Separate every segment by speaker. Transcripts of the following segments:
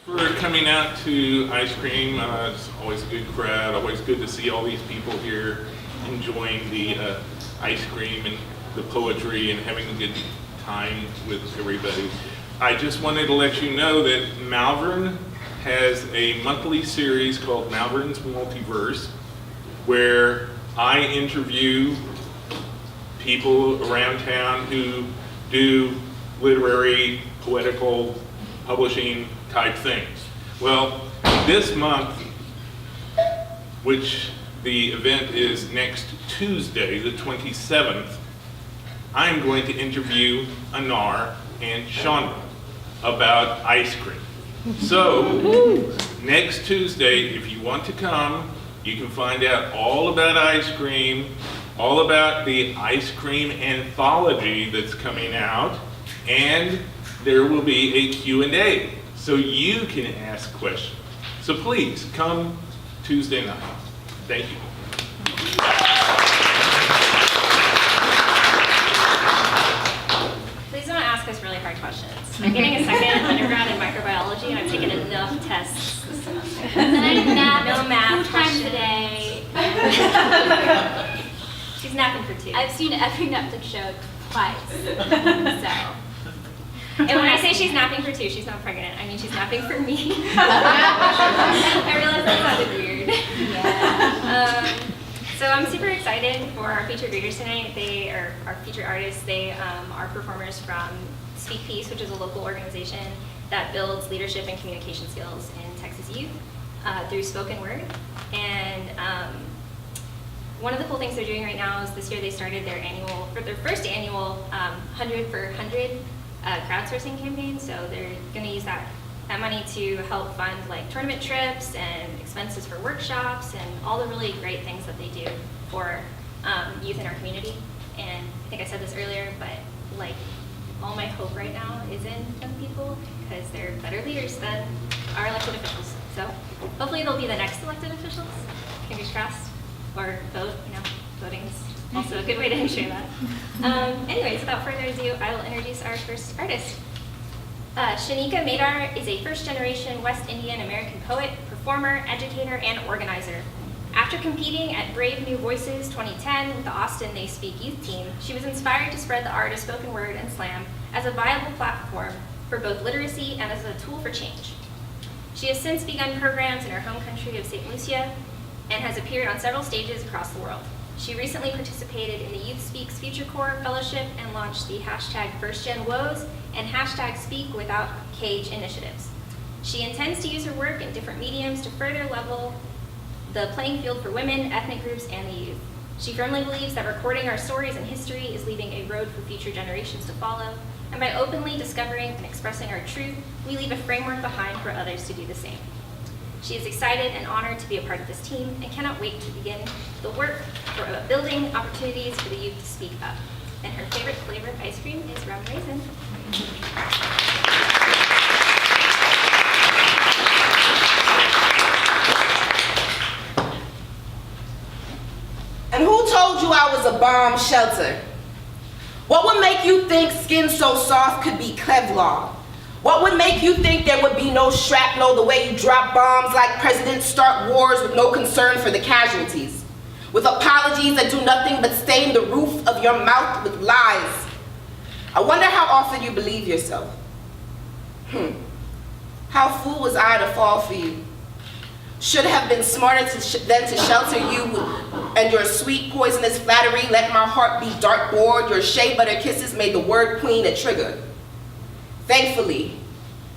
Speaker 1: For coming out to ice cream. It's always a good crowd, always good to see all these people here enjoying the ice cream and the poetry and having a good time with everybody. I just wanted to let you know that Malvern has a monthly series called Malvern's Multiverse, where I interview people around town who do literary, poetical, publishing type things. Well, this month, which the event is next Tuesday, the 27th, I'm going to interview Anar and Chandra about ice cream. So, next Tuesday, if you want to come, you can find out all about ice cream, all about the ice cream anthology that's coming out, and there will be a Q&A, so you can ask questions. So please, come Tuesday night. Thank you.
Speaker 2: Please don't ask us really hard questions. I'm getting a second undergrad in microbiology, and I've taken enough tests this semester.
Speaker 3: And then nap,
Speaker 2: no math
Speaker 3: 2 times
Speaker 2: questions.
Speaker 3: a day.
Speaker 2: She's napping for 2.
Speaker 3: I've seen every Netflix show twice. So.
Speaker 2: And when I say she's napping for 2, she's not pregnant. I mean, she's napping for me. I realized that sounded weird.
Speaker 3: Yeah.
Speaker 2: So I'm super excited for our featured readers tonight. They are our featured artists. They are performers from Speak Peace, which is a local organization that builds leadership and communication skills in Texas youth through spoken word. And one of the cool things they're doing right now is this year they started their first annual 100 for 100 crowdsourcing campaign. So they're going to use that money to help fund like tournament trips and expenses for workshops and all the really great things that they do for youth in our community. And I think I said this earlier, but like all my hope right now is in young people because they're better leaders than our elected officials. So hopefully they'll be the next elected officials. Fingers crossed. Or vote, voting's also a good way to ensure that. Anyways, without further ado, I will introduce our first artist. Shanika Madar is a first-generation West Indian American poet, performer, educator, and organizer. After competing at Brave New Voices 2010 with the Austin They Speak youth team, she was inspired to spread the art of spoken word and slam as a viable platform for both literacy and as a tool for change. She has since begun programs in her home country of St. Lucia and has appeared on several stages across the world. She recently participated in the Youth Speaks Future Corps Fellowship and launched the #FirstGenWoes and #SpeakWithoutCage initiatives. She intends to use her work in different mediums to further level the playing field for women, ethnic groups, and the youth. She firmly believes that recording our stories and history is leaving a road for future generations to follow, and by openly discovering and expressing our truth, we leave a framework behind for others to do the same. She is excited and honored to be a part of this team and cannot wait to begin the work for building opportunities for the youth to speak up. And her favorite flavor of ice cream is rum raisin.
Speaker 4: And who told you I was a bomb shelter? What would make you think skin so soft could be Kevlar? What would make you think there would be no shrapnel the way you drop bombs like presidents start wars with no concern for the casualties? With apologies that do nothing but stain the roof of your mouth with lies. I wonder how often you believe yourself. How fool was I to fall for you? Should have been smarter than to shelter you and your sweet poisonous flattery let my heart be dartboard. Your shea butter kisses made the word queen a trigger. Thankfully,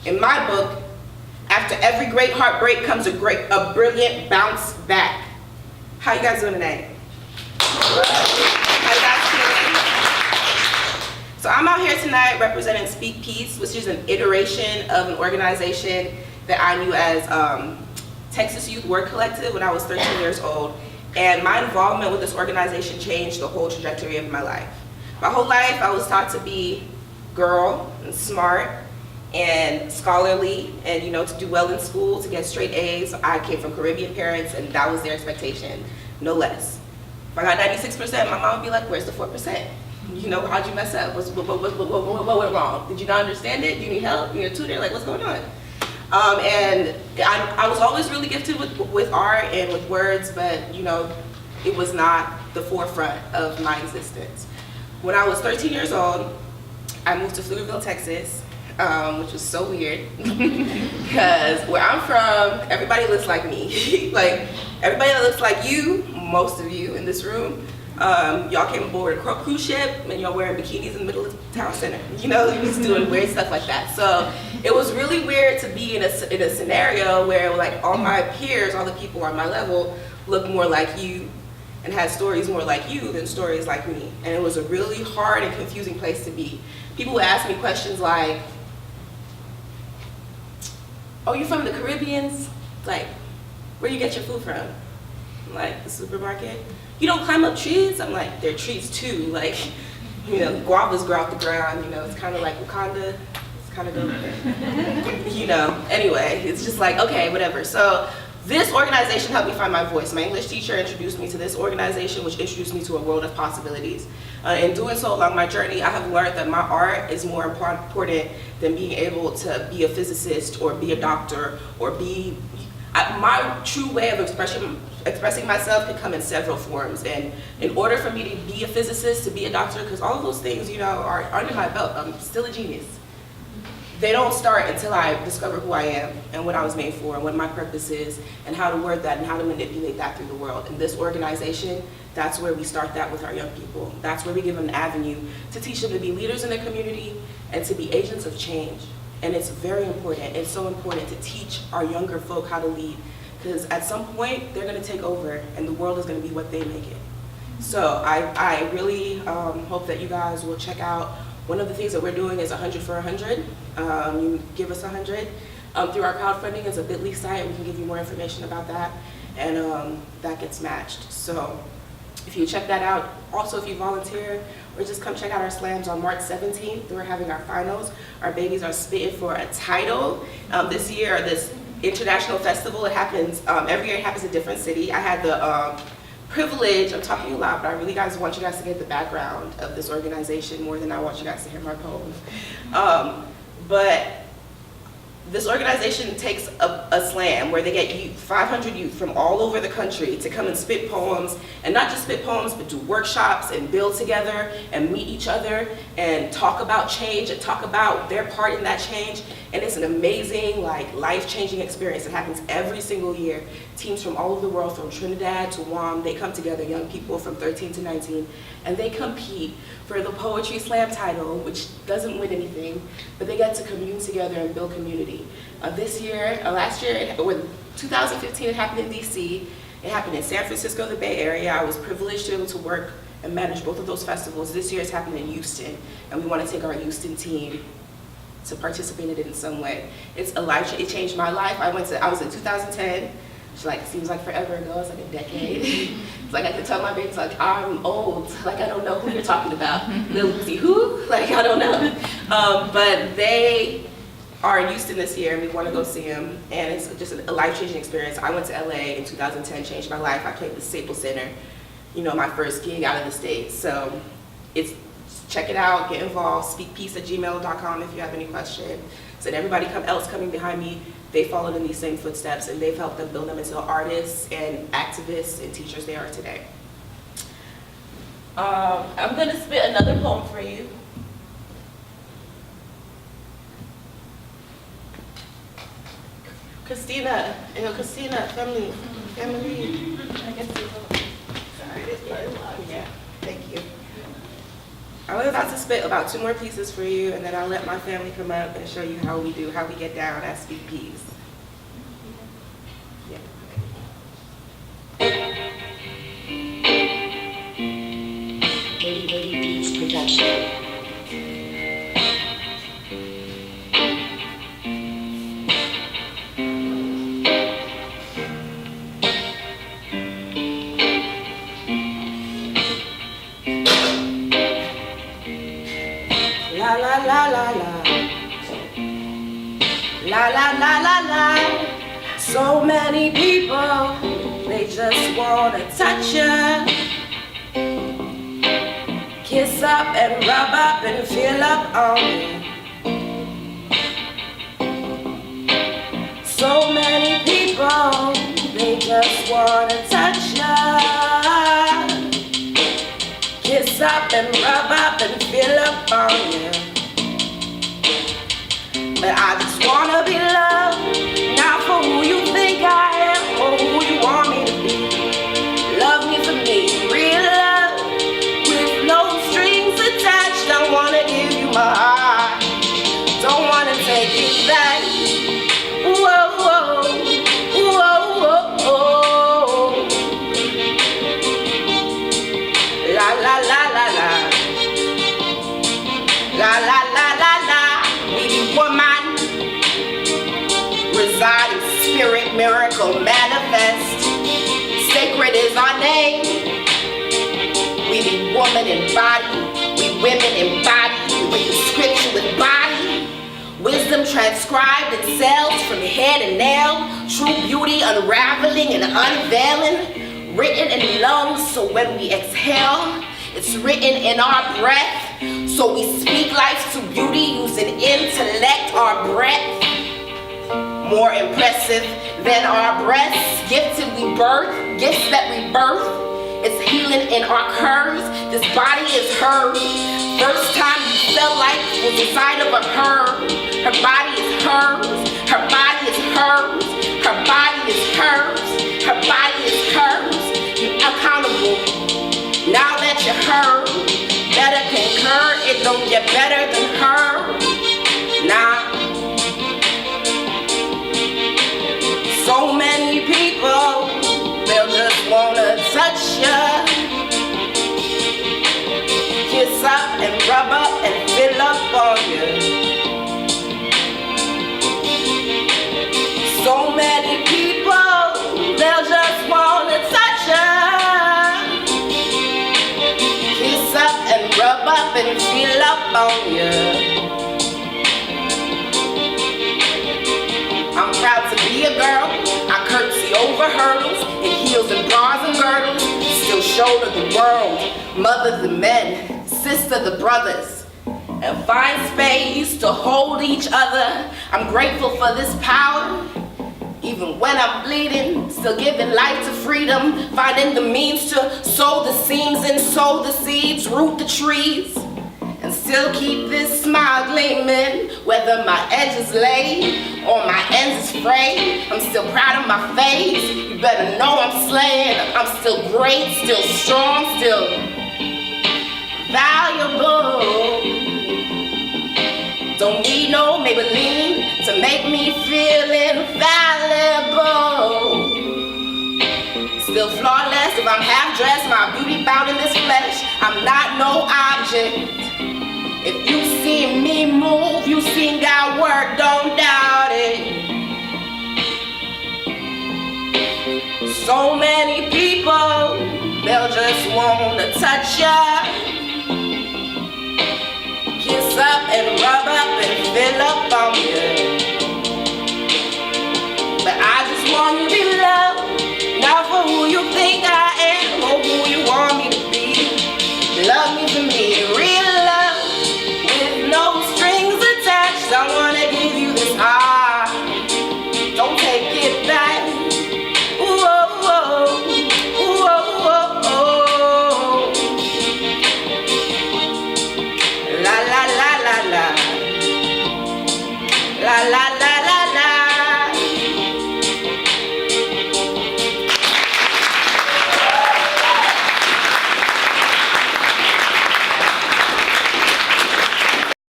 Speaker 4: in my book, after every great heartbreak comes a brilliant bounce back. How you guys doing tonight? How you guys feeling? So I'm out here tonight representing Speak Peace, which is an iteration of an organization that I knew as Texas Youth Work Collective when I was 13 years old. And my involvement with this organization changed the whole trajectory of my life. My whole life I was taught to be girl and smart and scholarly and to do well in school, to get straight A's. I came from Caribbean parents and that was their expectation, no less. If I got 96%, my mom would be like, where's the 4%? How'd you mess up? What went wrong? Did you not understand it? Do you need help? You need a tutor? Like, what's going on? And I was always really gifted with art and with words, but you know, it was not the forefront of my existence. When I was 13 years old, I moved to Pflugerville, Texas, which was so weird because where I'm from, everybody looks like me. Like everybody that looks like you, most of you in this room, y'all came aboard a cruise ship and y'all wearing bikinis in the middle of the town center. You know, you're just doing weird stuff like that. So it was really weird to be in a scenario where like all my peers, all the people on my level look more like you and had stories more like you than stories like me. And it was a really hard and confusing place to be. People would ask me questions like, oh, you from the Caribbeans? Like, where do you get your food from? I'm like, the supermarket. You don't climb up trees? I'm like, they're trees too. Like, you know, guavas grow out the ground, you know, it's kind of like Wakanda. It's kind of dope. You know, anyway, it's just like, okay, whatever. So this organization helped me find my voice. My English teacher introduced me to this organization, which introduced me to a world of possibilities. In doing so along my journey, I have learned that my art is more important than being able to be a physicist or be a doctor or be, my true way of expressing myself can come in several forms. And in order for me to be a physicist, to be a doctor, because all of those things, you know, are under my belt, I'm still a genius. They don't start until I discover who I am and what I was made for and what my purpose is and how to word that and how to manipulate that through the world. And this organization, that's where we start that with our young people. That's where we give them an avenue to teach them to be leaders in their community and to be agents of change. And it's very important. It's so important to teach our younger folk how to lead, because at some point they're going to take over and the world is going to be what they make it. So I really hope that you guys will check out. One of the things that we're doing is 100 for 100. You give us 100. Through our crowdfunding is a bit.ly site. We can give you more information about that. And that gets matched. So if you check that out, also if you volunteer, or just come check out our slams on March 17th. We're having our finals. Our babies are spitting for a title this year, or this international festival. It happens, every year it happens in a different city. I had the privilege, I'm talking a lot, but I really want you guys to get the background of this organization more than I want you guys to hear my poems. But this organization takes a slam where they get youth, 500 youth from all over the country to come and spit poems, and not just spit poems, but do workshops and build together and meet each other and talk about change and talk about their part in that change. And it's an amazing, like, life-changing experience. It happens every single year. Teams from all over the world, from Trinidad to Guam, they come together, young people from 13 to 19, and they compete for the Poetry Slam title, which doesn't win anything, but they get to commune together and build community. Last year, 2015, it happened in DC. It happened in San Francisco, the Bay Area. I was privileged to be able to work and manage both of those festivals. This year it's happening in Houston, and we want to take our Houston team to participate in it in some way. It's a life, it changed my life. I was in 2010, which seems like forever ago, it's like a decade. It's like I can tell my babies, like, I'm old, like I don't know who you're talking about. Lil Lucy, who? Like, I don't know. But they are in Houston this year, and we want to go see them, and it's just a life-changing experience. I went to LA in 2010, changed my life. I played the Staples Center, you know, my first gig out of the States. So check it out, get involved, speakpeace@gmail.com if you have any questions. And everybody else coming behind me, they followed in these same footsteps, and they've helped them build them into artists and activists and teachers they are today. I'm gonna spit another poem for you. Christina, family. I guess sorry. Yeah, thank you. I'm about to spit about 2 more pieces for you, and then I'll let my family come up and show you how we get down at Speak Peace. Yeah. Lady Peace Production. La la la la la, la la la la la. So many people, they just wanna touch ya, kiss up and rub up and feel up on you. So many people, they just wanna touch ya, kiss up and rub up and feel up on you. But I just wanna be loved, not for who you think I am or who you want me to be. Love me for me, real love, with no strings attached. I wanna give you my heart, don't wanna take it back. Whoa, whoa, whoa, whoa, whoa. La la la la la, la la la la la. We be woman, reside in spirit, miracle manifest. Sacred is our name. We be woman in body, we women in body. We read the scripture with body. Wisdom transcribed in cells from head and nail. True beauty unraveling and unveiling. Written in lungs so when we exhale, it's written in our breath. So we speak life to beauty using intellect, our breath. More impressive than our breasts. Gifted we birth, gifts that we birth. It's healing in our curves. This body is hers. First time you felt like it was inside of a herb. Her body is hers. Her body is hers. Her body is hers. Her body is hers. You're accountable. Now that you're her, better concur. It don't get better than her. Nah. So many people, they'll just wanna touch ya, kiss up and rub up and fill up on you. So many people, they'll just wanna touch ya, kiss up and rub up and fill up on you. I'm proud to be a girl. I curtsy over hurdles, in heels and bras and girdles. Still shoulder the world, mother the men, sister the brothers, and find space to hold each other. I'm grateful for this power. Even when I'm bleeding, still giving life to freedom. Finding the means to sow the seams and sow the seeds, root the trees. And still keep this smile gleaming, whether my edge is laid or my ends is frayed. I'm still proud of my face. You better know I'm slaying. I'm still great, still strong, still valuable. Don't need no Maybelline to make me feel infallible. Still flawless if I'm half dressed, my beauty bound in this flesh. I'm not no object. If you seen me move, you seen God work, don't doubt it. So many people, they'll just wanna touch ya, kiss up and rub up and fill up on you.